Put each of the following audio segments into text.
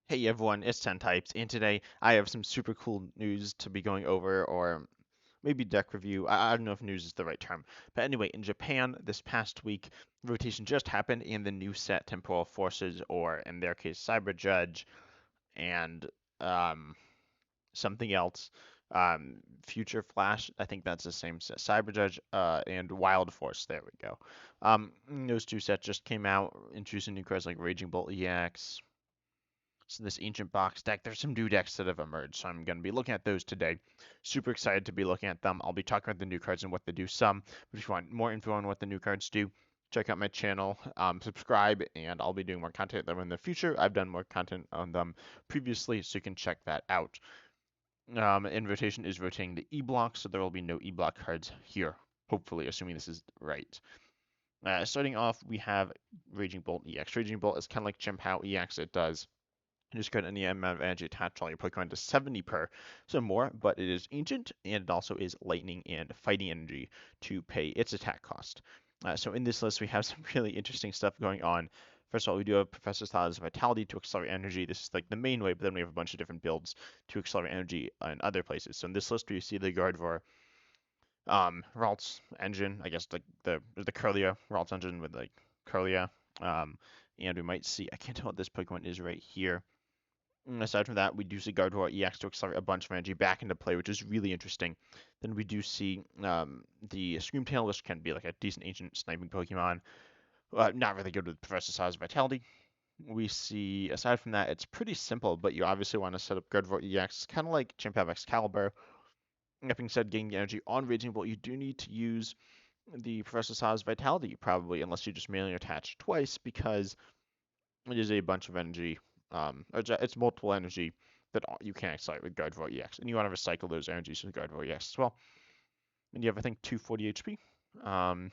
Hey everyone, it's 10 Types, and today I have some super cool news to be going over, or maybe deck review. I don't know if news is the right term. But anyway, in Japan this past week, rotation just happened, and the new set Temporal Forces, or in their case, Cyber Judge, and um, something else, Future Flash, I think that's the same set, Cyber Judge, and Wild Force, there we go. Those two sets just came out, introducing new cards like Raging Bolt EX. So this ancient box deck, there's some new decks that have emerged, so I'm going to be looking at those today. Super excited to be looking at them. I'll be talking about the new cards and what they do some, but if you want more info on what the new cards do, check out my channel, subscribe, and I'll be doing more content on them in the future. I've done more content on them previously, so you can check that out. Invitation is rotating the E-block, so there will be no E-block cards here, hopefully, assuming this is right. Starting off, we have Raging Bolt EX. Raging Bolt is kind of like Chimp EX. It does just got any amount of energy attached to all your Pokemon to 70 per, so more, but it is ancient, and it also is lightning and fighting energy to pay its attack cost. So in this list, we have some really interesting stuff going on. First of all, we do have Professor Salaz's Vitality to accelerate energy. This is like the main way, but then we have a bunch of different builds to accelerate energy in other places. So in this list, we see the Gardevoir Ralts engine, I guess like the Curlia Ralts engine with like Curlia. And we might see, I can't tell what this Pokemon is right here. Aside from that, we do see Gardevoir EX to accelerate a bunch of energy back into play, which is really interesting. Then we do see the Screamtail, which can be like a decent ancient sniping Pokemon. Not really good with Professor Size Vitality. We see, aside from that, it's pretty simple, but you obviously want to set up Gardevoir EX, kind of like Chimpap Excalibur. That being said, getting energy on Raging Bolt, you do need to use the Professor Size Vitality, probably, unless you just manually attach twice, because it is a bunch of energy. It's multiple energy that you can accelerate with Gardevoir EX, and you want to recycle those energies with Gardevoir EX as well. And you have, I think, 240 HP. Um,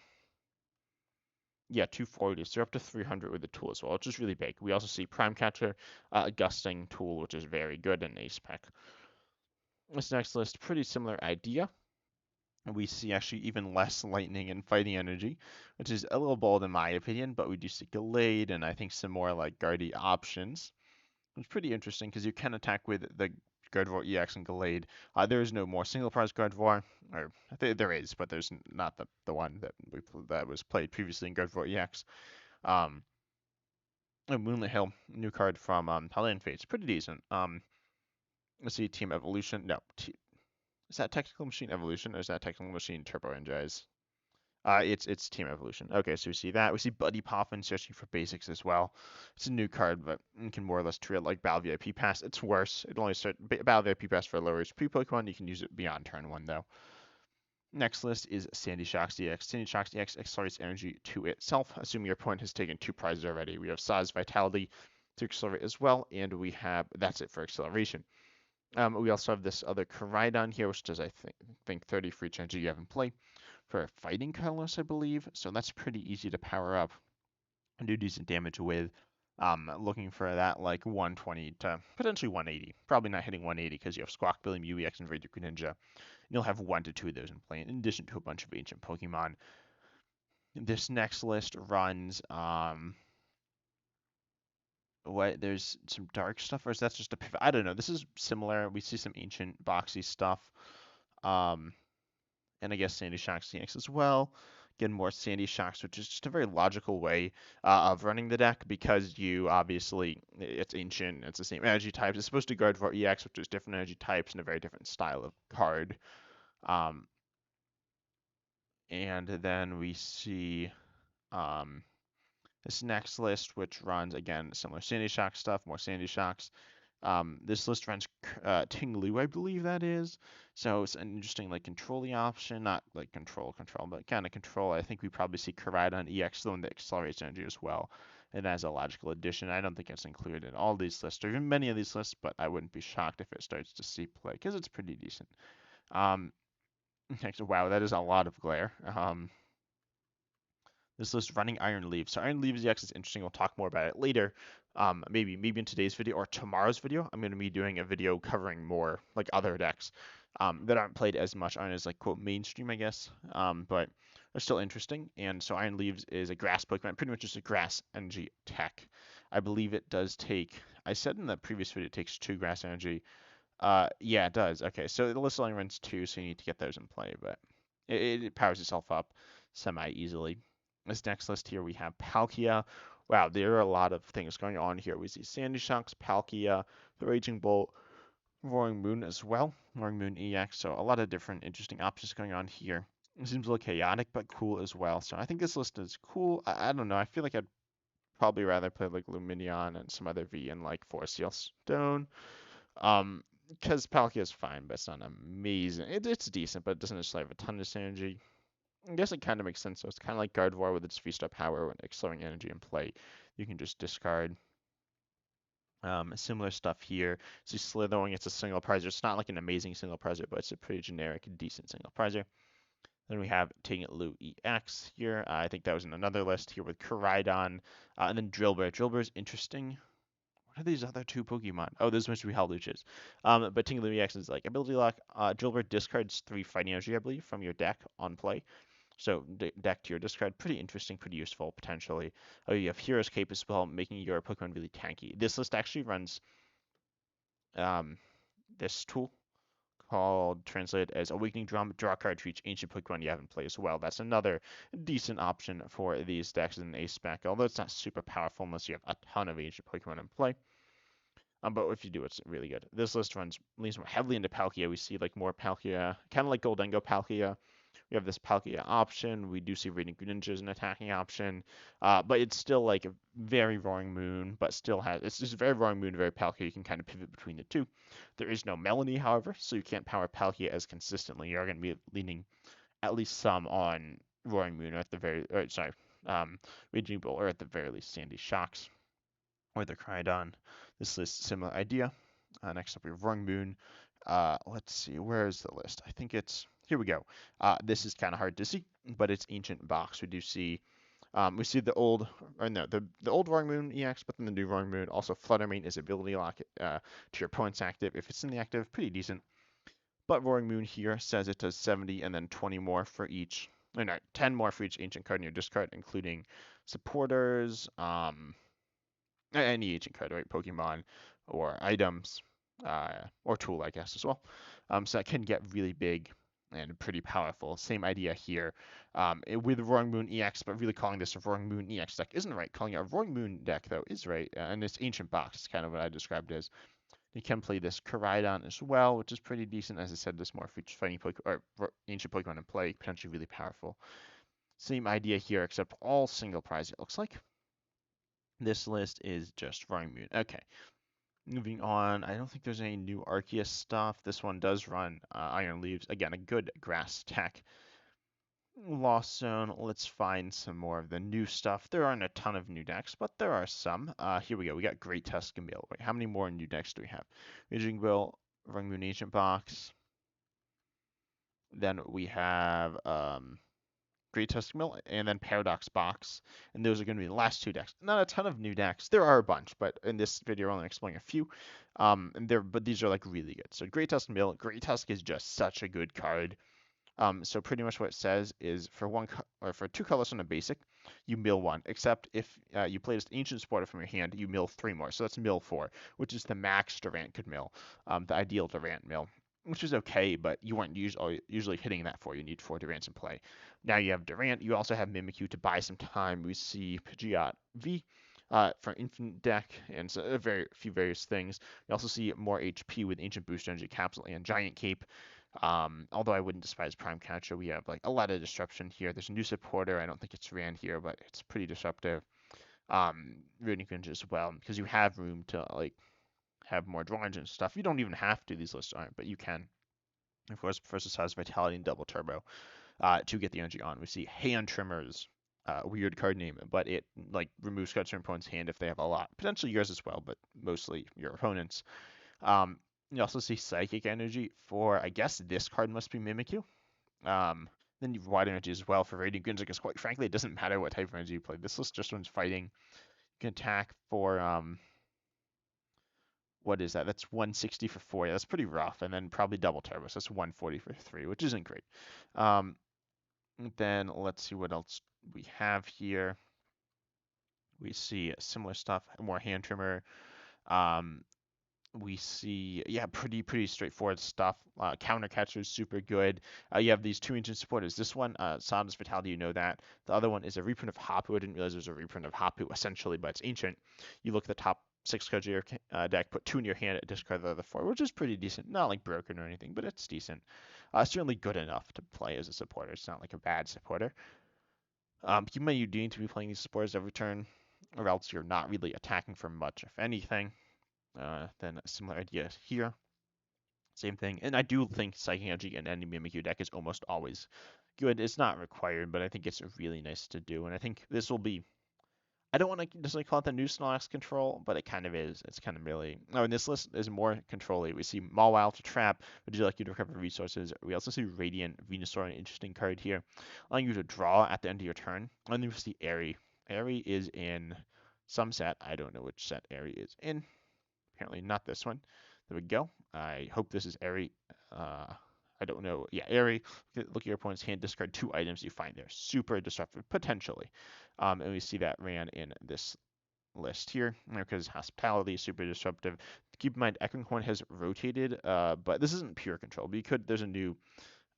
yeah, 240, so you're up to 300 with the tool as well, which is really big. We also see Prime Catcher, a Gusting tool, which is very good in Ace Pack. This next list, pretty similar idea. We see actually even less lightning and fighting energy, which is a little bold in my opinion, but we do see Gallade and I think some more like Guardy options. It's pretty interesting because you can attack with the Gardevoir EX and Gallade. There is no more single prize Gardevoir, or there is, but there's not the one that was played previously in Gardevoir EX. Um, Moonlit Hill, new card from Paladin Fates, pretty decent. Let's see, Team Evolution. No, is that Technical Machine Evolution or is that Technical Machine Turbo Energize? It's Team Evolution. Okay, so we see that. We see Buddy Poffin searching for basics as well. It's a new card, but you can more or less treat it like Battle VIP Pass. It's worse. It only starts Battle VIP Pass for lower HP Pokemon. You can use it beyond turn one though. Next list is Sandy Shocks DX. Sandy Shocks DX accelerates energy to itself, assuming your opponent has taken two prizes already. We have Saz Vitality to accelerate as well, and we have that's it for acceleration. We also have this other Koraidon here, which does I think 30 free energy you have in play for fighting colorless, I believe. So that's pretty easy to power up and do decent damage with. Looking for that like 120 to potentially 180. Probably not hitting 180 because you have Squawk Billy, Mew EX, and Radiant Greninja. And you'll have 1 to 2 of those in play, in addition to a bunch of ancient Pokemon. This next list runs what there's some dark stuff, or is that just a pivot? I don't know. This is similar. We see some ancient boxy stuff. Um, and I guess Sandy Shocks CX as well. Again, more Sandy Shocks, which is just a very logical way of running the deck because you obviously it's ancient, it's the same energy types. It's supposed to guard for EX, which is different energy types and a very different style of card. Um, and then we see um, this next list, which runs again similar Sandy Shock stuff, more Sandy Shocks. This list runs Ting Lu, I believe that is. So it's an interesting like control option, not like control, but kind of control. I think we probably see Koraidon EX, the one that accelerates energy as well. And as a logical addition, I don't think it's included in all these lists or even many of these lists, but I wouldn't be shocked if it starts to see play because it's pretty decent. Um, next, wow, that is a lot of glare. This list running Iron Leaves. So Iron Leaves EX is interesting. We'll talk more about it later. Maybe in today's video or tomorrow's video. I'm going to be doing a video covering more like other decks that aren't played as much on as like quote mainstream, I guess. But are still interesting. And so Iron Leaves is a grass Pokemon, pretty much just a grass energy tech. I believe it does take. I said in the previous video it takes 2 grass energy. Yeah, it does. Okay, so the list only runs 2, so you need to get those in play, but it powers itself up semi easily. This next list here we have Palkia. Wow, there are a lot of things going on here. We see Sandy Shocks, Palkia, the Raging Bolt, Roaring Moon as well. Roaring Moon EX, so a lot of different interesting options going on here. It seems a little chaotic, but cool as well. So I think this list is cool. I don't know. I feel like I'd probably rather play like Luminion and some other V and like Force Seal Stone. Um, because Palkia is fine, but it's not amazing. It's decent, but it doesn't necessarily have a ton of synergy. I guess it kind of makes sense. So it's kind of like Gardevoir with its V-Star power when accelerating energy in play. You can just discard. Similar stuff here. So Slithering, it's a single prizer. It's not like an amazing single prizer, but it's a pretty generic, decent single prizer. Then we have Lu EX here. I think that was in another list here with Koraidon. And then Drillbur. Drillbur is interesting. What are these other 2 Pokemon? Oh, those must be Howluches. But Lu EX is like ability lock. Drillbur discards 3 fighting energy, I believe, from your deck on play. So deck to your discard, pretty interesting, pretty useful potentially. Oh, you have Hero's Cape as well, making your Pokemon really tanky. This list actually runs um, this tool called translated as Awakening Drum. Draw a card to each ancient Pokemon you have in play as well. That's another decent option for these decks in Ace spec, although it's not super powerful unless you have a ton of ancient Pokemon in play. But if you do, it's really good. This list leans more heavily into Palkia. We see like more Palkia, kind of like Goldengo Palkia. We have this Palkia option. We do see Radiant Greninja as an attacking option, but it's still like a very Roaring Moon, but still has it's just very Roaring Moon, very Palkia. You can kind of pivot between the two. There is no Melanie, however, so you can't power Palkia as consistently. You're going to be leaning at least some on Roaring Moon, or at the very, or, sorry, Raging Bull, or at the very least Sandy Shocks or the Crydon. This is similar idea. Next up, we have Roaring Moon. Let's see, where is the list? I think it's here. We go. This is kind of hard to see, but it's Ancient Box. We see the old, or no, the old Roaring Moon EX, but then the new Roaring Moon. Also, Flutter Mane is ability lock to your opponent's active. If it's in the active, pretty decent. But Roaring Moon here says it does 70 and then 20 more for each, or no, 10 more for each ancient card in your discard, including supporters, any ancient card, right? Pokemon or items, or tool, I guess, as well. So that can get really big and pretty powerful. Same idea here with Roaring Moon EX, but really calling this a Roaring Moon EX deck isn't right. Calling it a Roaring Moon deck, though, is right. And this Ancient Box is kind of what I described as. You can play this Koraidon as well, which is pretty decent. As I said, this more features fighting Pokemon or ancient Pokemon in play, potentially really powerful. Same idea here, except all single prize, it looks like. This list is just Roaring Moon. Okay. Moving on, I don't think there's any new Arceus stuff. This one does run Iron Leaves. Again, a good grass tech. Lost Zone, let's find some more of the new stuff. There aren't a ton of new decks, but there are some. Here we go. We got Great Tuscan Bill. Wait, how many more new decks do we have? Raging Bill, Roaring Moon Ancient Box. Then we have Great Tuscan Mill, and then Paradox Box. And those are going to be the last 2 decks. Not a ton of new decks. There are a bunch, but in this video, we're only exploring a few. But these are like really good. So Great Tuscan Mill, Great Tusk is just such a good card. So pretty much what it says is for 2 colors on a basic, you mill 1. Except if you play this Ancient Supporter from your hand, you mill 3 more. So that's mill 4, which is the max Durant could mill, the ideal Durant mill, which is okay, but you weren't usually hitting that 4. You need 4 Durants in play. Now you have Durant. You also have Mimikyu to buy some time. We see Pidgeot V for Infinite Deck and so a very few various things. You also see more HP with Ancient Boost Energy Capsule and Giant Cape. Although I wouldn't despise Prime Catcher, we have like a lot of disruption here. There's a new supporter. I don't think it's ran here, but it's pretty disruptive. Rooting Finch as well, because you have room to like have more drawings and stuff. You don't even have to. These lists aren't, but you can. Of course, versus has Vitality and Double Turbo to get the energy on. We see Hand Trimmers, weird card name, but it like removes cards from your opponent's hand if they have a lot. Potentially yours as well, but mostly your opponent's. You also see Psychic Energy for, I guess this card must be Mimikyu. Then you have Wide Energy as well for Radiant Greninja, because quite frankly, it doesn't matter what type of energy you play. This list just runs fighting. You can attack for, what is that? That's 160 for 4. Yeah, that's pretty rough. And then probably double turbo, so that's 140 for 3, which isn't great. Then let's see what else we have here. We see similar stuff, more hand trimmer. Um, we see, yeah, pretty straightforward stuff. Counter catcher is super good. You have these two ancient supporters. This one, Sada's Fatality, you know that. The other one is a reprint of Hapu. I didn't realize there was a reprint of Hapu essentially, but it's ancient. You look at the top six cards of your deck, put two in your hand, discard the other four, which is pretty decent. Not like broken or anything, but it's decent. Certainly good enough to play as a supporter. It's not like a bad supporter. Keep in mind you do need to be playing these supporters every turn, or else you're not really attacking for much, if anything. Then a similar idea here. Same thing. And I do think Psychic Energy in any Mimikyu deck is almost always good. It's not required, but I think it's really nice to do. And I think this will be. I don't want to necessarily call it the new Snorlax control, but it kind of is. It's kind of really. Oh, and this list is more control-y. We see Mawile to trap. Would you like you to recover resources? We also see Radiant Venusaur, an interesting card here, allowing you to draw at the end of your turn. And then we see Airy. Airy is in some set. I don't know which set Airy is in. Apparently not this one. There we go. I hope this is Airy. I don't know. Yeah, Airy. Look at your opponent's hand. Discard two items you find there. Super disruptive, potentially. And we see that ran in this list here because Hospitality is super disruptive. Keep in mind, Echoing has rotated, but this isn't pure control. But you could. There's a new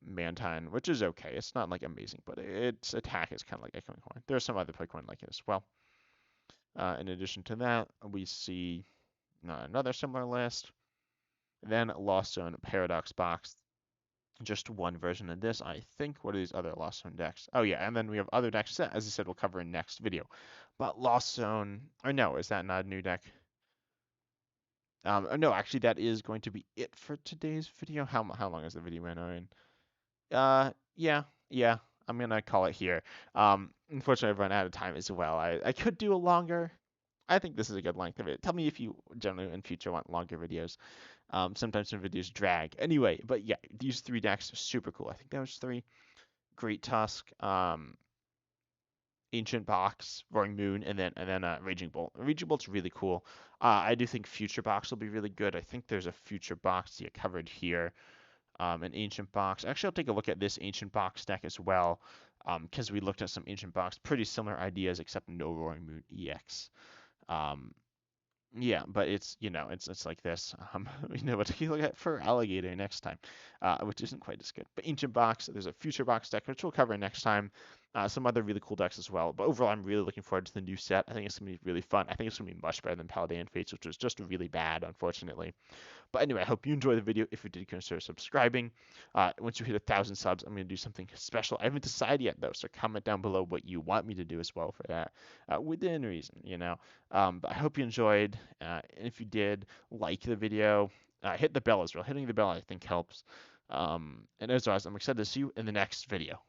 Mantine, which is okay. It's not like amazing, but its attack is kind of like Echoing Horn. There are some other Pokemon like it as well. In addition to that, we see another similar list. Then Lost Zone Paradox Box. Just one version of this, I think. What are these other Lost Zone decks? Oh yeah, and then we have other decks that, as I said, we'll cover in next video. But Lost Zone, or no, is that not a new deck? No, actually, that is going to be it for today's video. How long is the video been on? Yeah, I'm gonna call it here. Unfortunately, I've run out of time as well. I could do a longer. I think this is a good length of it. Tell me if you generally in future want longer videos. Sometimes some videos drag. Anyway, but yeah, these three decks are super cool. I think that was three. Great Tusk, Ancient Box, Roaring Moon, and then Raging Bolt. Raging Bolt's really cool. I do think Future Box will be really good. I think there's a Future Box you covered here. An Ancient Box. Actually, I'll take a look at this Ancient Box deck as well, because we looked at some Ancient Box, pretty similar ideas, except no Roaring Moon EX. Um, Yeah, but it's like this. We know what to look at for Alligator next time, which isn't quite as good. But Ancient Box, there's a Future Box deck, which we'll cover next time. Some other really cool decks as well. But overall, I'm really looking forward to the new set. I think it's going to be really fun. I think it's going to be much better than Paladin Fates, which was just really bad, unfortunately. But anyway, I hope you enjoyed the video. If you did, consider subscribing. Once you hit 1,000 subs, I'm going to do something special. I haven't decided yet, though, so comment down below what you want me to do as well for that, within reason. But I hope you enjoyed. And if you did, like the video. Hit the bell as well. Hitting the bell, I think, helps. And as always, I'm excited to see you in the next video.